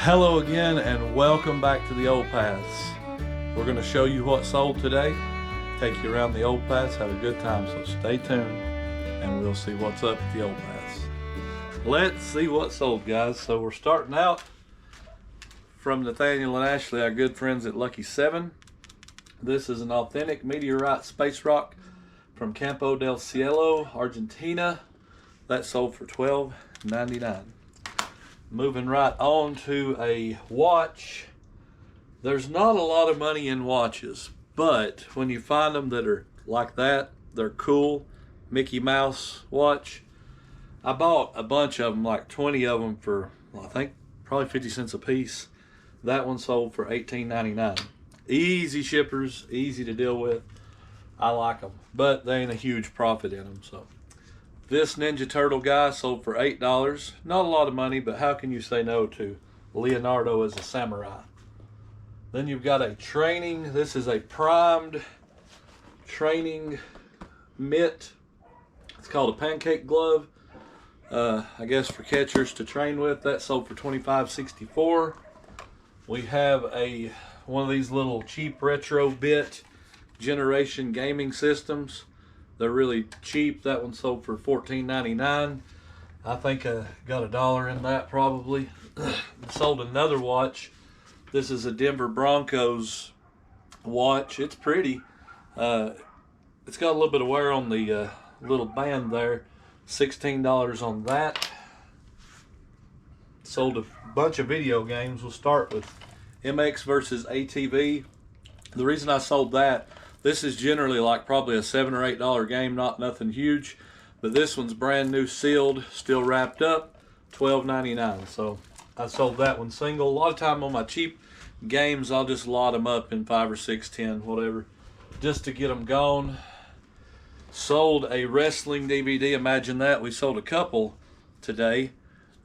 Hello again and welcome back to the Old Paths. We're going to show you what sold today, take you around the Old Paths, have a good time, so stay tuned and we'll see what's up at the Old Paths. Let's see what sold, guys. So we're starting out from Nathaniel and Ashley, our good friends at Lucky 7. This is an authentic meteorite space rock from Campo del Cielo, Argentina. That sold for $12.99. Moving right on to a watch. There's not a lot of money in watches, but when you find them that are like that, they're cool. Mickey Mouse watch. I bought a bunch of them, like 20 of them for, well, I think probably 50 cents a piece. That one sold for $18.99. Easy shippers, easy to deal with. I like them, but they ain't a huge profit in them, so. This Ninja Turtle guy sold for $8. Not a lot of money, but how can you say no to Leonardo as a samurai? Then you've got a training. This is a primed training mitt. It's called a pancake glove. I guess for catchers to train with. That sold for $25.64. We have one of these little cheap retro bit generation gaming systems. They're really cheap. That one sold for $14.99. I think I got $1 in that probably. Sold another watch. This is a Denver Broncos watch. It's pretty. It's got a little bit of wear on the little band there. $16 on that. Sold a bunch of video games. We'll start with MX versus ATV. The reason I sold that, this is generally like probably a $7 or $8 game, nothing huge. But this one's brand new, sealed, still wrapped up, $12.99. So I sold that one single. A lot of time on my cheap games, I'll just lot them up in 5 or 6, 10, whatever, just to get them gone. Sold a wrestling DVD. Imagine that. We sold a couple today.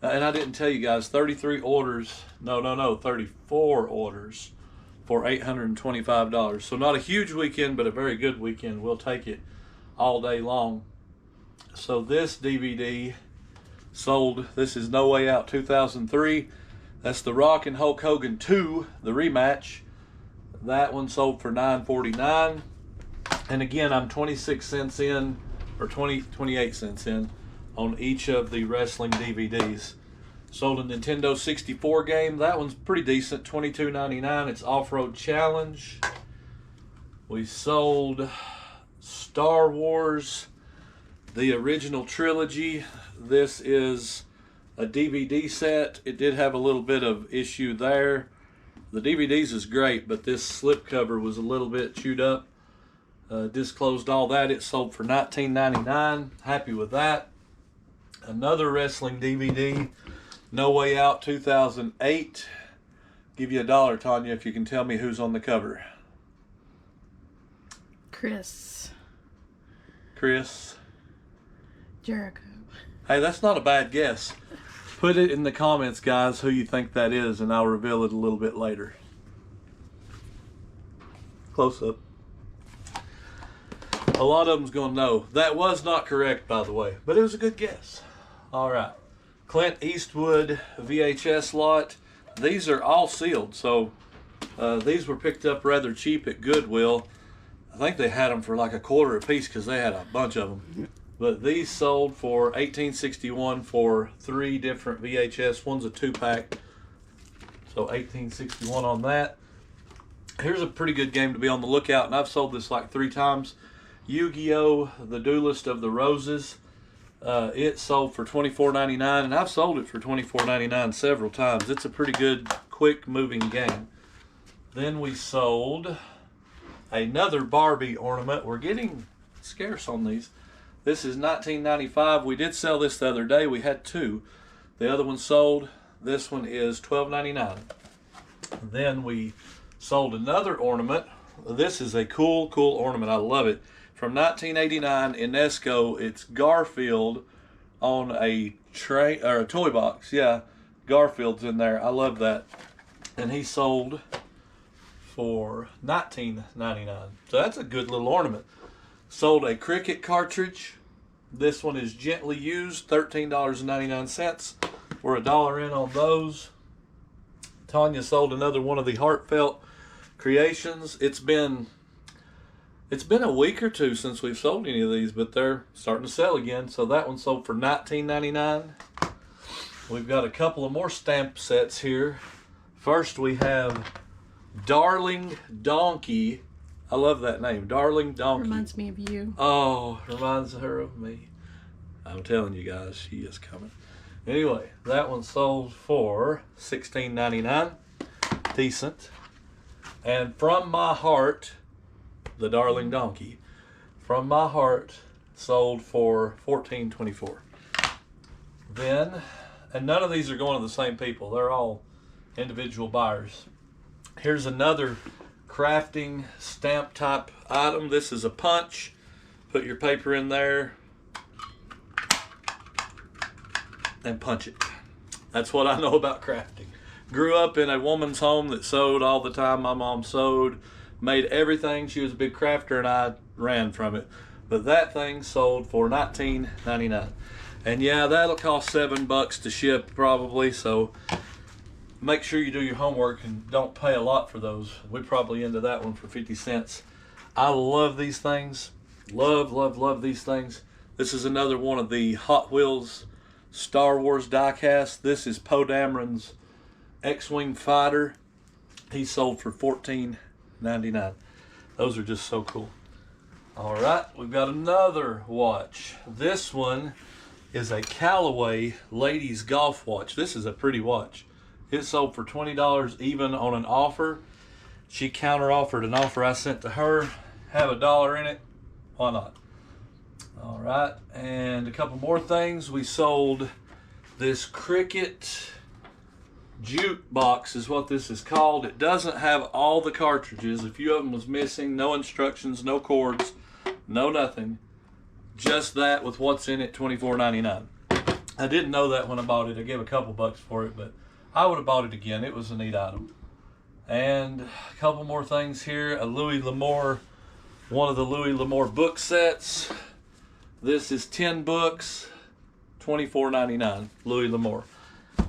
And I didn't tell you guys, 34 orders for $825. So not a huge weekend, but a very good weekend. We'll take it all day long. So this DVD sold. This is No Way Out 2003. That's The Rock and Hulk Hogan 2, the rematch. That one sold for $9.49. And again, I'm 26 cents in, or 28 cents in on each of the wrestling DVDs. Sold a Nintendo 64 game. That one's pretty decent, $22.99. It's Off-Road Challenge. We sold Star Wars, the original trilogy. This is a DVD set. It did have a little bit of issue there. The DVDs is great, but this slipcover was a little bit chewed up. Disclosed all that. It sold for $19.99. Happy with that. Another wrestling DVD. No Way Out 2008. Give you $1, Tanya, if you can tell me who's on the cover. Chris Jericho. Hey, that's not a bad guess. Put it in the comments, guys, who you think that is, and I'll reveal it a little bit later. Close up. A lot of them's gonna know. That was not correct, by the way, but it was a good guess. All right. Clint Eastwood VHS lot. These are all sealed, so these were picked up rather cheap at Goodwill. I think they had them for like $0.25 a piece because they had a bunch of them. But these sold for $18.61 for 3 different VHS. One's a 2-pack, so $18.61 on that. Here's a pretty good game to be on the lookout, and I've sold this like 3 times. Yu-Gi-Oh! The Duelist of the Roses. It sold for $24.99, and I've sold it for $24.99 several times. It's a pretty good, quick-moving game. Then we sold another Barbie ornament. We're getting scarce on these. This is $19.95. We did sell this the other day. We had 2. The other one sold. This one is $12.99. Then we sold another ornament. This is a cool ornament. I love it. From 1989 Inesco, it's Garfield on a tray or a toy box. Yeah, Garfield's in there. I love that. And he sold for $19.99. So that's a good little ornament. Sold a cricket cartridge. This one is gently used, $13.99. We're $1 in on those. Tanya sold another one of the heartfelt creations. It's been a week or two since we've sold any of these, but they're starting to sell again. So that one sold for $19.99. We've got a couple of more stamp sets here. First we have Darling Donkey. I love that name, Darling Donkey. Reminds me of you. Oh, reminds her of me. I'm telling you guys, she is coming. Anyway, that one sold for $16.99. Decent. And From My Heart, the Darling Donkey, From My Heart sold for $14.24. Then, and none of these are going to the same people. They're all individual buyers. Here's another crafting stamp type item. This is a punch. Put your paper in there and punch it. That's what I know about crafting. Grew up in a woman's home that sewed all the time. My mom sewed, made everything. She was a big crafter and I ran from it. But that thing sold for $19.99. And yeah, that'll cost $7 to ship probably, so make sure you do your homework and don't pay a lot for those. We probably ended that one for 50 cents. I love these things. Love, love, love these things. This is another one of the Hot Wheels Star Wars diecast. This is Poe Dameron's X-Wing Fighter. He sold for $14.99. Those are just so cool. All right, we've got another watch. This one is a Callaway ladies golf watch. This is a pretty watch. It sold for $20 even on an offer. She counter offered an offer I sent to her. Have $1 in it. Why not? All right, and a couple more things. We sold this Cricket jukebox is what this is called. It doesn't have all the cartridges. A few of them was missing. No instructions, no cords, no nothing. Just that with what's in it, $24.99. I didn't know that when I bought it. I gave a couple bucks for it, but I would have bought it again. It was a neat item. And a couple more things here. A Louis L'Amour, one of the Louis L'Amour book sets. This is 10 books, $24.99, Louis L'Amour.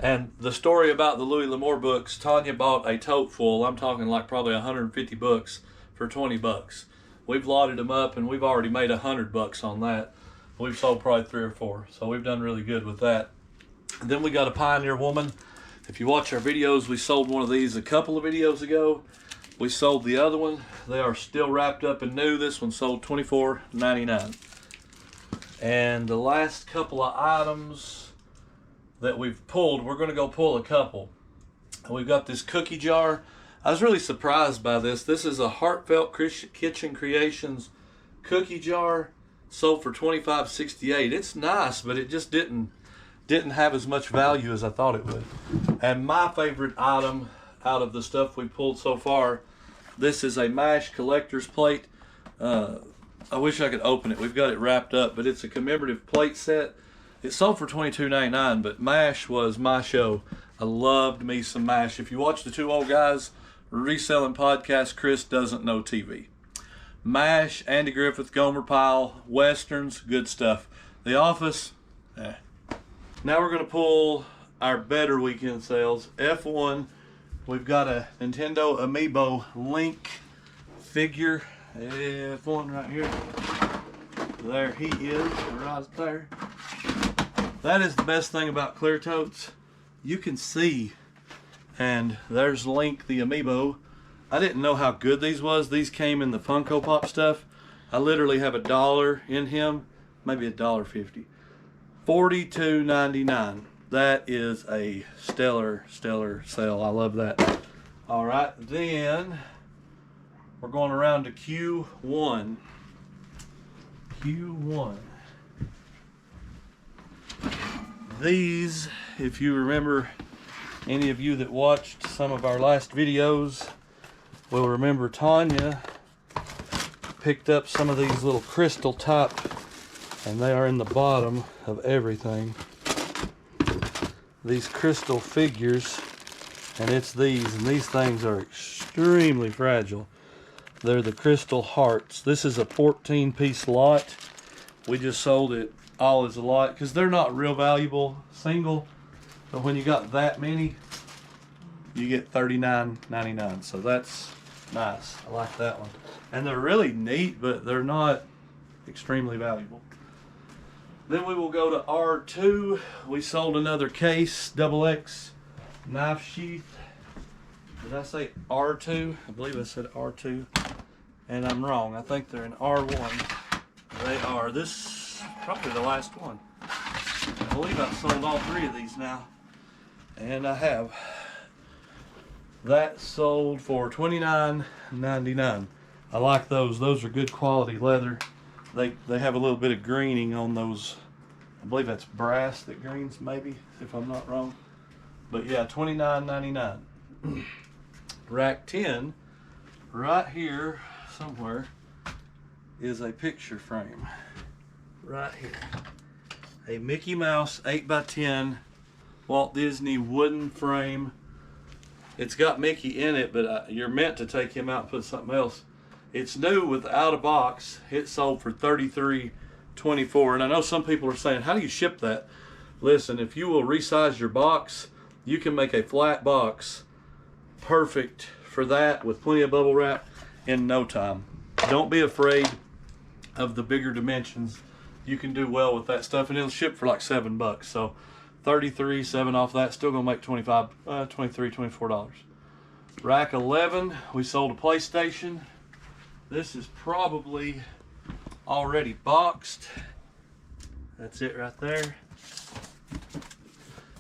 And the story about the Louis L'Amour books, Tanya bought a tote full. I'm talking like probably 150 books for $20. We've lotted them up and we've already made $100 on that. We've sold probably 3 or 4, so we've done really good with that. And then we got a Pioneer Woman. If you watch our videos, we sold one of these a couple of videos ago. We sold the other one. They are still wrapped up and new. This one sold $24.99. And the last couple of items that we've pulled, we're going to go pull a couple. We've got this cookie jar. I was really surprised by this. This is a Heartfelt Kitchen Creations cookie jar, sold for $25.68. It's nice, but it just didn't have as much value as I thought it would. And my favorite item out of the stuff we pulled so far, this is a MASH collector's plate. I wish I could open it. We've got it wrapped up, but it's a commemorative plate set. It sold for $22.99, but MASH was my show. I loved me some MASH. If you watch the Two Old Guys Reselling Podcast, Chris Doesn't Know TV. MASH, Andy Griffith, Gomer Pyle, Westerns, good stuff. The Office, eh. Now we're going to pull our better weekend sales. F1, we've got a Nintendo Amiibo Link figure. F1 right here. There he is, right there. That is the best thing about clear totes. You can see, and there's Link the Amiibo. I didn't know how good these was. These came in the Funko Pop stuff. I literally have $1 in him, maybe $1.50. $42.99. That is a stellar sale. I love that. All right, then we're going around to Q1. Q1. These, if you remember, any of you that watched some of our last videos will remember Tanya picked up some of these little crystal type, and they are in the bottom of everything. These crystal figures, and it's these, and these things are extremely fragile. They're the crystal hearts. This is a 14-piece lot. We just sold it all as a lot because they're not real valuable single, but when you got that many, you get $39.99. So that's nice. I like that one. And they're really neat, but they're not extremely valuable. Then we will go to R2. We sold another case, XX knife sheath. Did I say R2? I believe I said R2. And I'm wrong. I think they're in R1. They are. This is probably the last one. I believe I've sold all three of these now. And I have. That sold for $29.99. I like those. Those are good quality leather. They have a little bit of greening on those. I believe that's brass that greens, maybe, if I'm not wrong. But yeah, $29.99. Rack 10, right here somewhere, is a picture frame. Right here. A Mickey Mouse 8x10 Walt Disney wooden frame. It's got Mickey in it, but you're meant to take him out and put something else. It's new without a box. It sold for $33.24. And I know some people are saying, how do you ship that? Listen, if you will resize your box, you can make a flat box perfect for that with plenty of bubble wrap in no time. Don't be afraid of the bigger dimensions. You can do well with that stuff, and it'll ship for like $7. So 33, 7 off that, still gonna make $23, $24. Rack 11, we sold a PlayStation. This is probably already boxed. That's it right there.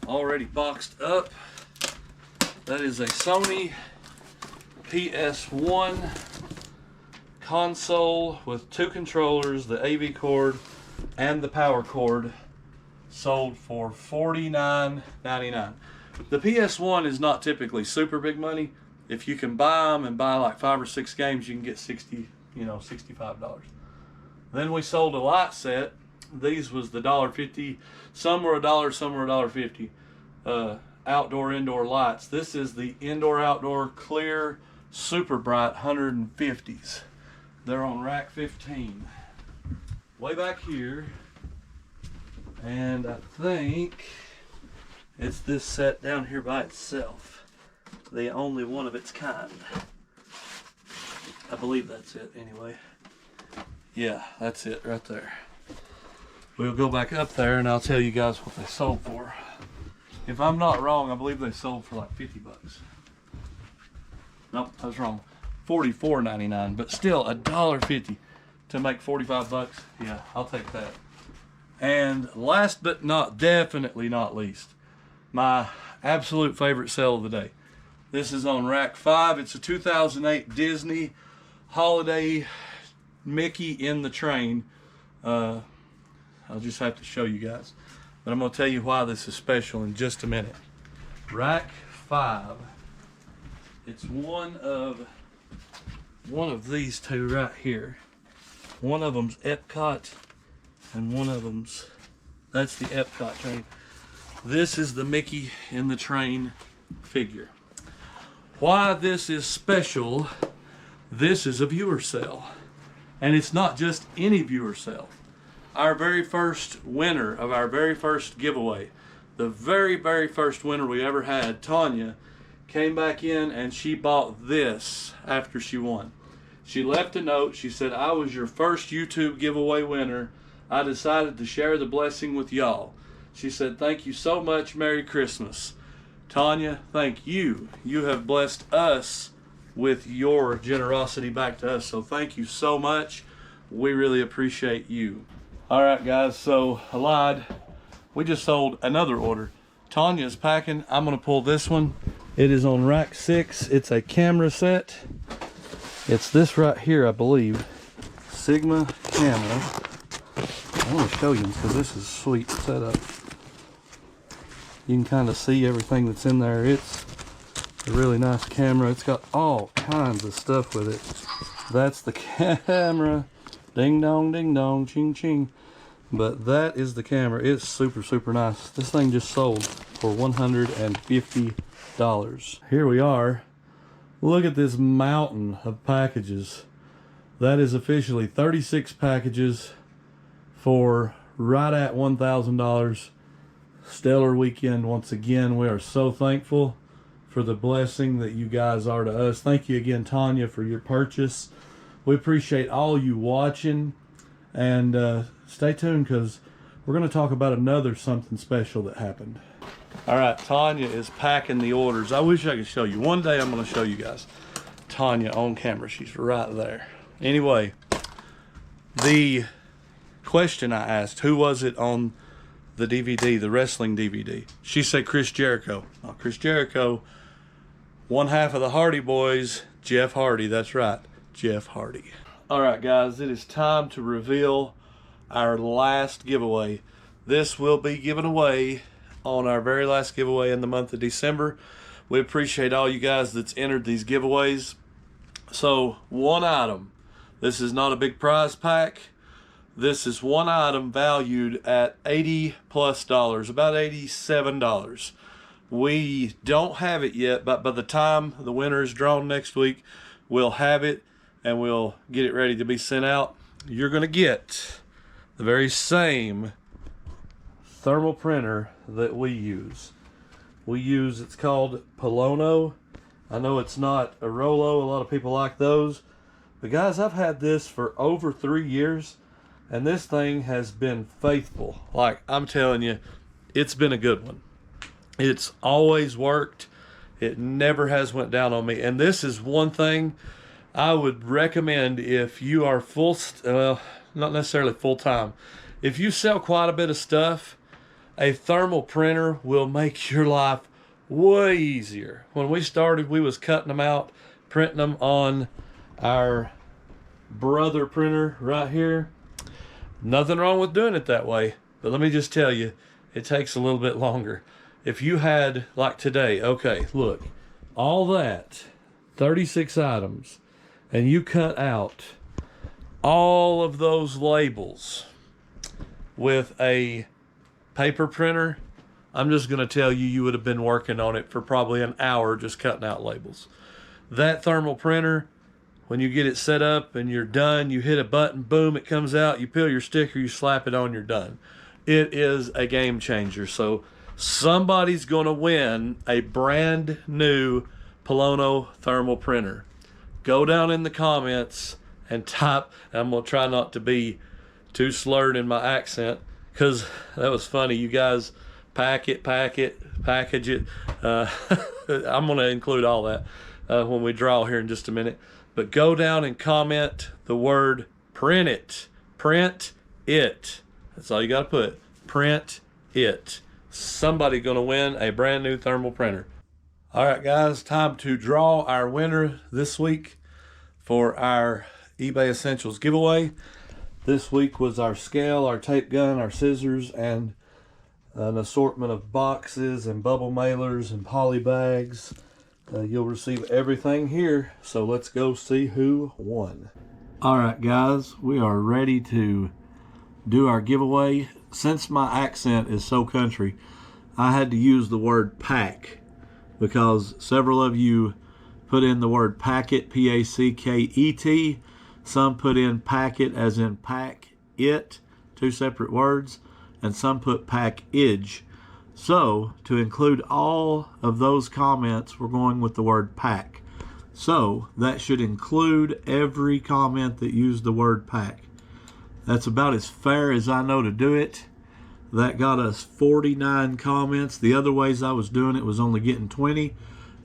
Already boxed up. That is a Sony PS1 console with 2 controllers, the AV cord and the power cord. Sold for $49.99. The PS1 is not typically super big money. If you can buy them and buy like 5 or 6 games, you can get $65. Then we sold a light set. These was the $1.50. Some were $1, some were $1.50. Outdoor indoor lights. This is the indoor outdoor clear super bright 150s. They're on rack 15. Way back here. And I think it's this set down here by itself. The only one of its kind. I believe that's it anyway. Yeah, that's it right there. We'll go back up there and I'll tell you guys what they sold for. If I'm not wrong, I believe they sold for like $50. Nope, I was wrong. $44.99, but still $1.50 to make $45. Yeah, I'll take that. And last but definitely not least, my absolute favorite sale of the day. This is on rack 5. It's a 2008 Disney holiday Mickey in the train. I'll just have to show you guys. But I'm going to tell you why this is special in just a minute. Rack 5. It's one of these two right here. One of them's Epcot, and one of them's, that's the Epcot train. This is the Mickey in the train figure. Why this is special, this is a viewer sale. And it's not just any viewer sale. Our very first winner of our very first giveaway, the very first winner we ever had, Tanya, came back in and she bought this after she won. She left a note. She said, I was your first YouTube giveaway winner. I decided to share the blessing with y'all. She said, thank you so much. Merry Christmas. Tanya, thank you. You have blessed us with your generosity back to us. So thank you so much. We really appreciate you. All right, guys. So I lied. We just sold another order. Tanya's packing. I'm going to pull this one. It is on rack 6. It's a camera set. It's this right here, I believe. Sigma camera. I want to show you because this is sweet setup. You can kind of see everything that's in there. It's a really nice camera. It's got all kinds of stuff with it. That's the camera. Ding dong, ching ching. But that is the camera. It's super nice. This thing just sold for $150. Here we are. Look at this mountain of packages. That is officially 36 packages for right at $1,000. Stellar weekend once again. We are so thankful for the blessing that you guys are to us. Thank you again, Tanya, for your purchase. We appreciate all you watching, and stay tuned because we're going to talk about another something special that happened. All right, Tanya is packing the orders. I wish I could show you. One day I'm going to show you guys Tanya on camera. She's right there. Anyway, the question I asked, who was it on the DVD, the wrestling DVD? She said Chris Jericho. Well, Chris Jericho, one half of the Hardy Boys, Jeff Hardy. That's right, Jeff Hardy. All right, guys, it is time to reveal our last giveaway. This will be given away on our very last giveaway in the month of December. We appreciate all you guys that's entered these giveaways. So, one item. This is not a big prize pack. This is one item valued at $80 plus, about $87. We don't have it yet, but by the time the winner is drawn next week, we'll have it and we'll get it ready to be sent out. You're going to get the very same thermal printer that we use. It's called Polono. I know it's not a Rollo. A lot of people like those. But guys, I've had this for over 3 years. And this thing has been faithful. Like, I'm telling you, it's been a good one. It's always worked. It never has went down on me. And this is one thing I would recommend if you are well, not necessarily full-time. If you sell quite a bit of stuff, a thermal printer will make your life way easier. When we started, we was cutting them out, printing them on our brother printer right here. Nothing wrong with doing it that way, but let me just tell you, it takes a little bit longer. If you had, like today, okay, look, all that, 36 items, and you cut out all of those labels with a paper printer, I'm just going to tell you, you would have been working on it for probably an hour just cutting out labels. That thermal printer, when you get it set up and you're done, you hit a button, boom, it comes out, you peel your sticker, you slap it on, you're done. It is a game changer. So somebody's going to win a brand new Polono thermal printer. Go down in the comments and type, and I'm going to try not to be too slurred in my accent, because that was funny. You guys package it. I'm going to include all that when we draw here in just a minute. But go down and comment the word print it. Print it. That's all you got to put. Print it. Somebody going to win a brand new thermal printer. All right, guys, time to draw our winner this week for our eBay Essentials giveaway. This week was our scale, our tape gun, our scissors, and an assortment of boxes and bubble mailers and poly bags. You'll receive everything here, so let's go see who won. All right, guys, we are ready to do our giveaway. Since my accent is so country, I had to use the word pack because several of you put in the word packet, P-A-C-K-E-T. Some put in packet as in pack it, two separate words, and some put package. So, to include all of those comments, we're going with the word pack. So, that should include every comment that used the word pack. That's about as fair as I know to do it. That got us 49 comments. The other ways I was doing it was only getting 20.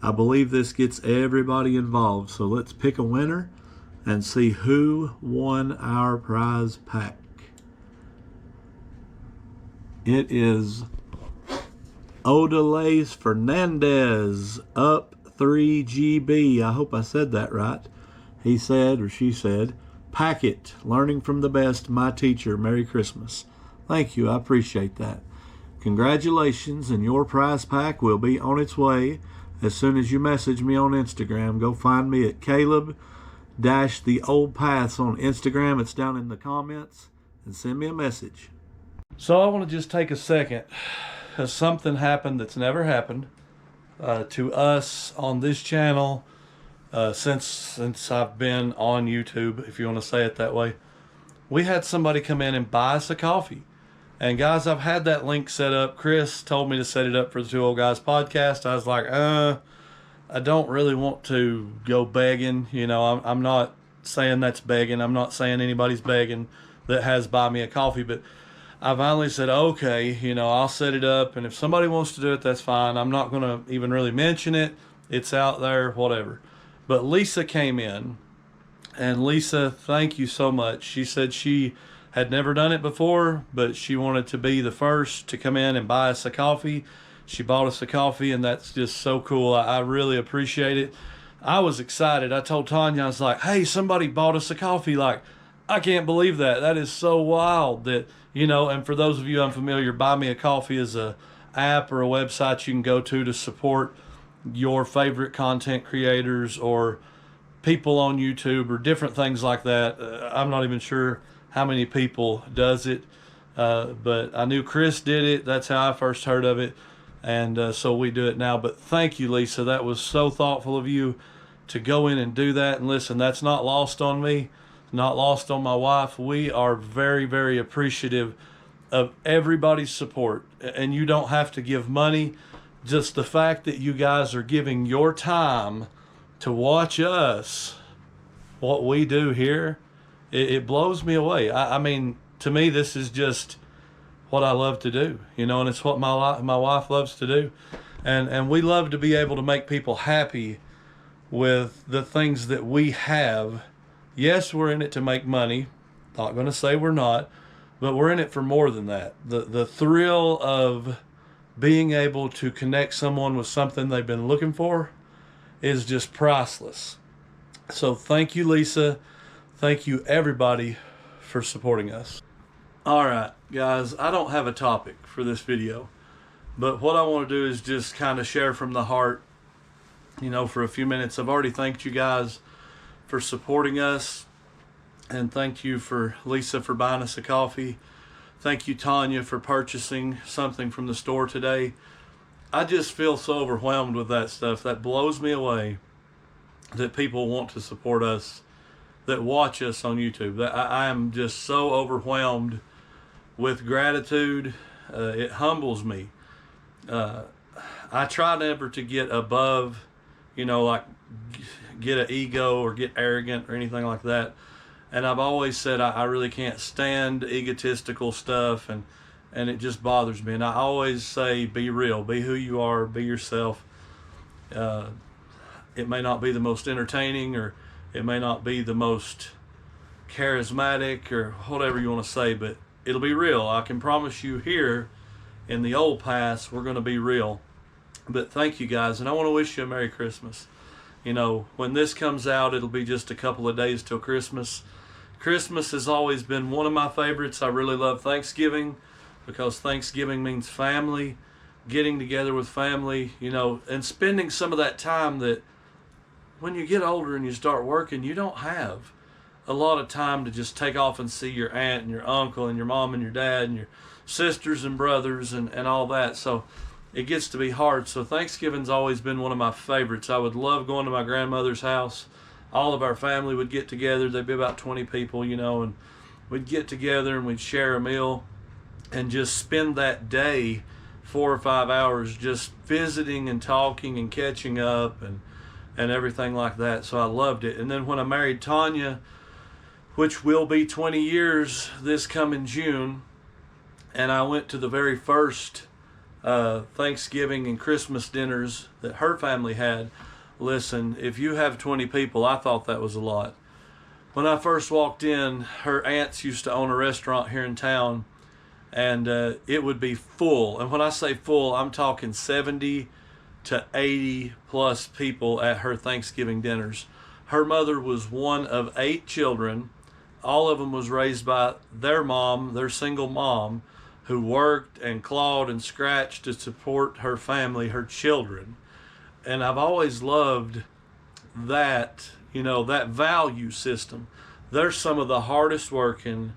I believe this gets everybody involved. So, let's pick a winner and see who won our prize pack. It is Odalays Fernandez, up 3GB. I hope I said that right. He said, or she said, packet, learning from the best, my teacher, Merry Christmas. Thank you, I appreciate that. Congratulations, and your prize pack will be on its way as soon as you message me on Instagram. Go find me at Caleb The Old Paths on Instagram. It's down in the comments, and send me a message. So I want to just take a second. Something happened that's never happened to us on this channel since I've been on YouTube, if you want to say it that way. We had somebody come in and buy us a coffee. And guys, I've had that link set up. Chris told me to set it up for the Two Old Guys podcast. I was like, I don't really want to go begging. You know, I'm not saying that's begging. I'm not saying anybody's begging that has buy me a coffee, but I finally said, okay, you know, I'll set it up, and if somebody wants to do it, that's fine. I'm not going to even really mention it. It's out there, whatever. But Lisa came in, and Lisa, thank you so much. She said she had never done it before, but she wanted to be the first to come in and buy us a coffee. She bought us a coffee, and that's just so cool. I really appreciate it. I was excited. I told Tanya, I was like, hey, somebody bought us a coffee. Like, I can't believe that. That is so wild that, you know, and for those of you unfamiliar, Buy Me a Coffee is a app or a website you can go to support your favorite content creators or people on YouTube or different things like that. I'm not even sure how many people does it, but I knew Chris did it. That's how I first heard of it, and so we do it now. But thank you, Lisa. That was so thoughtful of you to go in and do that. And listen, that's not lost on me, not lost on my wife. We are very, very appreciative of everybody's support, and you don't have to give money. Just the fact that you guys are giving your time to watch us, what we do here, it blows me away. I mean, to me, this is just what I love to do, you know, and it's what my wife loves to do. And we love to be able to make people happy with the things that we have. Yes, we're in it to make money. Not going to say we're not, but we're in it for more than that. The thrill of being able to connect someone with something they've been looking for is just priceless. So thank you, Lisa. Thank you, everybody, for supporting us. All right, guys, I don't have a topic for this video, but what I want to do is just kind of share from the heart, you know, for a few minutes. I've already thanked you guys for supporting us, and thank you for Lisa for buying us a coffee. Thank you, Tanya, for purchasing something from the store today. I just feel so overwhelmed with that stuff. That blows me away that people want to support us, that watch us on YouTube. That I am just so overwhelmed with gratitude. It humbles me. I try never to get above, you know, like get an ego or get arrogant or anything like that. And I've always said I really can't stand egotistical stuff, and it just bothers me. And I always say, be real, be who you are, be yourself. It may not be the most entertaining, or it may not be the most charismatic, or whatever you want to say, but it'll be real. I can promise you here in the Old Paths, we're going to be real. But thank you, guys, and I want to wish you a Merry Christmas. You know, when this comes out, it'll be just a couple of days till Christmas. Christmas has always been one of my favorites. I really love Thanksgiving because Thanksgiving means family, getting together with family, you know, and spending some of that time that when you get older and you start working, you don't have a lot of time to just take off and see your aunt and your uncle and your mom and your dad and your sisters and brothers and all that. So it gets to be hard. So Thanksgiving's always been one of my favorites. I would love going to my grandmother's house. All of our family would get together. There'd be about 20 people, you know, and we'd get together and we'd share a meal and just spend that day 4 or 5 hours just visiting and talking and catching up and everything like that. So I loved it. And then when I married Tanya, which will be 20 years this coming June, and I went to the very first Thanksgiving and Christmas dinners that her family had. Listen, if you have 20 people, I thought that was a lot. When I first walked in, her aunts used to own a restaurant here in town, and it would be full. And when I say full, I'm talking 70 to 80 plus people at her Thanksgiving dinners. Her mother was one of 8 children. All of them was raised by their mom, their single mom, who worked and clawed and scratched to support her family, her children. And I've always loved that, you know, that value system. They're some of the hardest working,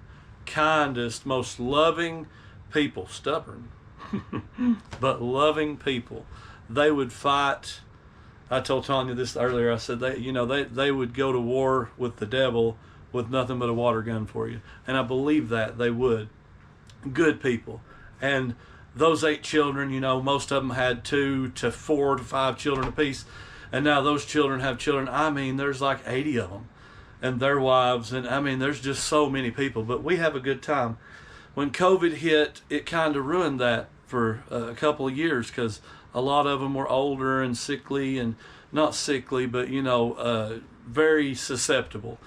kindest, most loving people. Stubborn, but loving people. They would fight. I told Tanya this earlier. I said they would go to war with the devil with nothing but a water gun for you. And I believe that they would. Good people. And those 8 children, you know, most of them had 2 to 4 to 5 children apiece. And now those children have children. I mean, there's like 80 of them and their wives. And I mean, there's just so many people, but we have a good time. When COVID hit, it kind of ruined that for a couple of years because a lot of them were older and sickly, and not sickly, but very susceptible,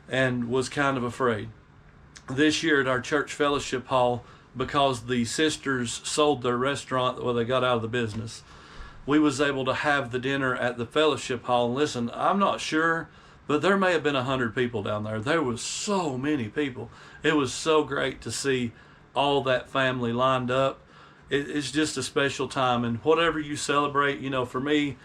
and was kind of afraid. This year at our church fellowship hall, because the sisters sold their restaurant, well, they got out of the business, we was able to have the dinner at the fellowship hall. And listen, I'm not sure, but there may have been 100 people down there. There was so many people. It was so great to see all that family lined up. It's just a special time. And whatever you celebrate, for me,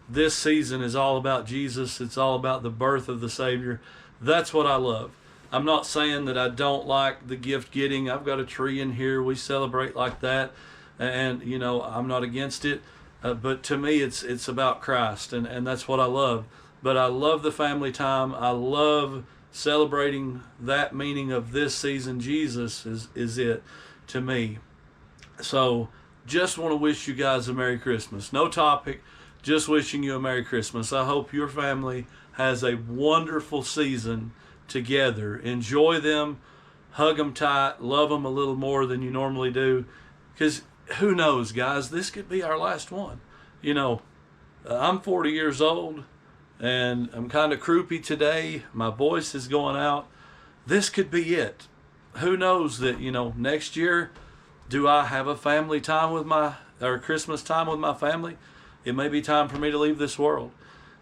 this season is all about Jesus. It's all about the birth of the Savior. That's what I love. I'm not saying that I don't like the gift getting. I've got a tree in here. We celebrate like that. And, I'm not against it. But to me, it's about Christ. And that's what I love. But I love the family time. I love celebrating that meaning of this season. Jesus is it to me. So just want to wish you guys a Merry Christmas. No topic, just wishing you a Merry Christmas. I hope your family has a wonderful season together. Enjoy them, hug them tight, love them a little more than you normally do. Because who knows, guys, this could be our last one. I'm 40 years old. And I'm kind of croupy today. My voice is going out. This could be it. Who knows that, next year, do I have a family time or Christmas time with my family? It may be time for me to leave this world.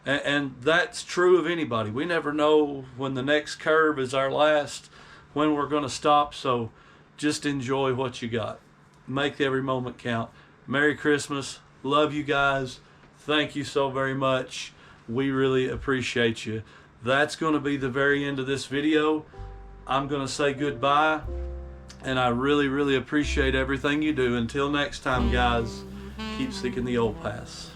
And that's true of anybody. We never know when the next curve is our last, when we're going to stop. So just enjoy what you got. Make every moment count. Merry Christmas. Love you guys. Thank you so very much. We really appreciate you. That's going to be the very end of this video. I'm going to say goodbye, and I really, really appreciate everything you do. Until next time, guys, keep seeking the old paths.